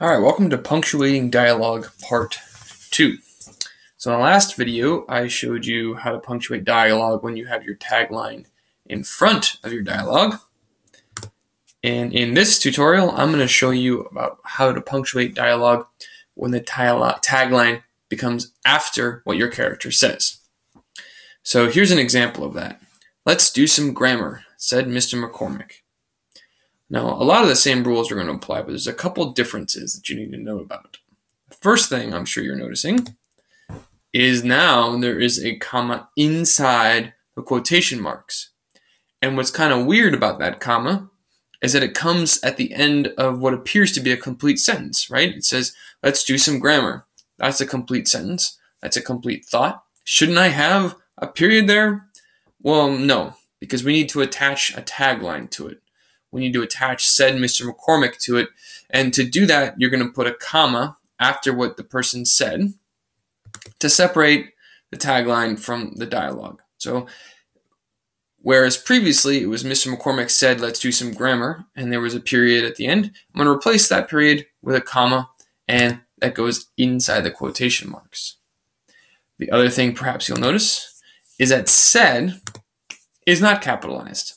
All right, welcome to Punctuating Dialogue Part 2. So in the last video, I showed you how to punctuate dialogue when you have your tagline in front of your dialogue. And in this tutorial, I'm going to show you about how to punctuate dialogue when the tagline becomes after what your character says. So here's an example of that. "Let's do some grammar," said Mr. McCormick. Now, a lot of the same rules are going to apply, but there's a couple differences that you need to know about. The first thing I'm sure you're noticing is now there is a comma inside the quotation marks. And what's kind of weird about that comma is that it comes at the end of what appears to be a complete sentence, right? It says, "Let's do some grammar." That's a complete sentence. That's a complete thought. Shouldn't I have a period there? Well, no, because we need to attach a tagline to it. We need to attach "said Mr. McCormick" to it. And to do that, you're going to put a comma after what the person said to separate the tagline from the dialogue. So, whereas previously it was Mr. McCormick said, "Let's do some grammar," and there was a period at the end, I'm going to replace that period with a comma, and that goes inside the quotation marks. The other thing perhaps you'll notice is that "said" is not capitalized.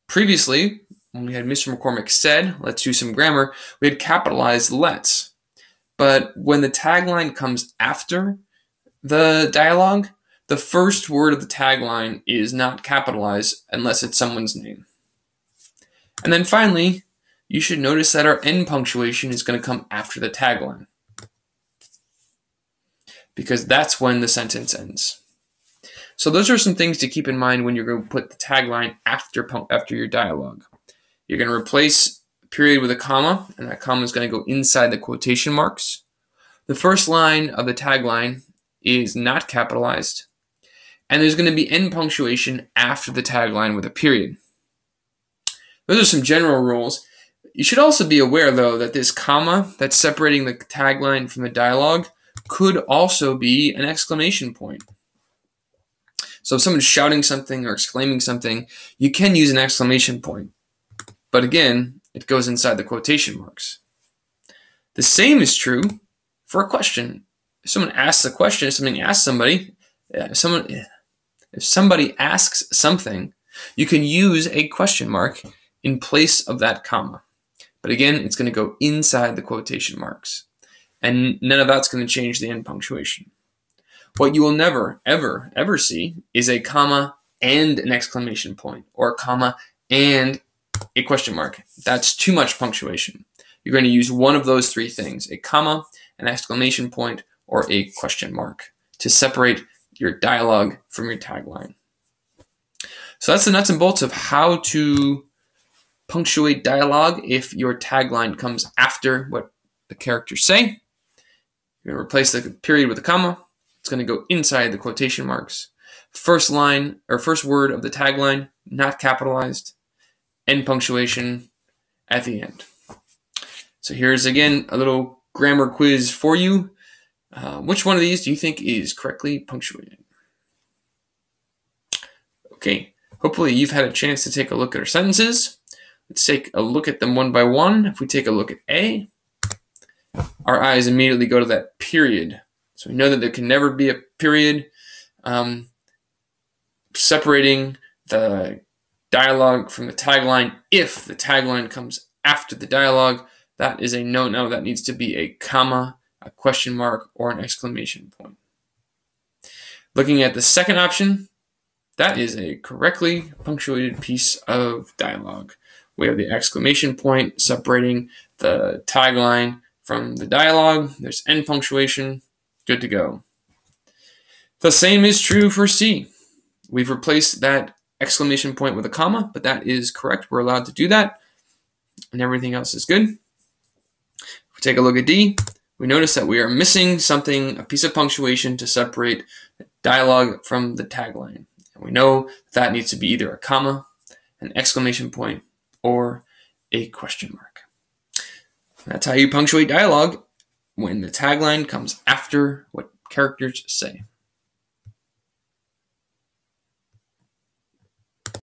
Previously, when we had Mr. McCormick said, "Let's do some grammar," we had capitalized "let's." But when the tagline comes after the dialogue, the first word of the tagline is not capitalized unless it's someone's name. And then finally, you should notice that our end punctuation is going to come after the tagline, because that's when the sentence ends. So those are some things to keep in mind when you're going to put the tagline after your dialogue. You're going to replace a period with a comma, and that comma is going to go inside the quotation marks. The first line of the tagline is not capitalized, and there's going to be end punctuation after the tagline with a period. Those are some general rules. You should also be aware, though, that this comma that's separating the tagline from the dialogue could also be an exclamation point. So if someone's shouting something or exclaiming something, you can use an exclamation point. But again, it goes inside the quotation marks. The same is true for a question. If someone asks a question, if somebody asks something, you can use a question mark in place of that comma. But again, it's going to go inside the quotation marks. And none of that's going to change the end punctuation. What you will never, ever, ever see is a comma and an exclamation point, or a comma and a question mark. That's too much punctuation. You're going to use one of those three things: a comma, an exclamation point, or a question mark, to separate your dialogue from your tagline. So that's the nuts and bolts of how to punctuate dialogue if your tagline comes after what the characters say. You're going to replace the period with a comma. It's going to go inside the quotation marks. First line or first word of the tagline, not capitalized. End punctuation at the end. So here's again a little grammar quiz for you. Which one of these do you think is correctly punctuated? Okay, hopefully you've had a chance to take a look at our sentences. Let's take a look at them one by one. If we take a look at A, our eyes immediately go to that period. So we know that there can never be a period separating the dialogue from the tagline. If the tagline comes after the dialogue, that is a no-no. That needs to be a comma, a question mark, or an exclamation point. Looking at the second option, that is a correctly punctuated piece of dialogue. We have the exclamation point separating the tagline from the dialogue. There's end punctuation. Good to go. The same is true for C. We've replaced that exclamation point with a comma, but that is correct. We're allowed to do that, and everything else is good. If we take a look at D, we notice that we are missing something, a piece of punctuation, to separate the dialogue from the tagline. And we know that needs to be either a comma, an exclamation point, or a question mark. That's how you punctuate dialogue when the tagline comes after what characters say.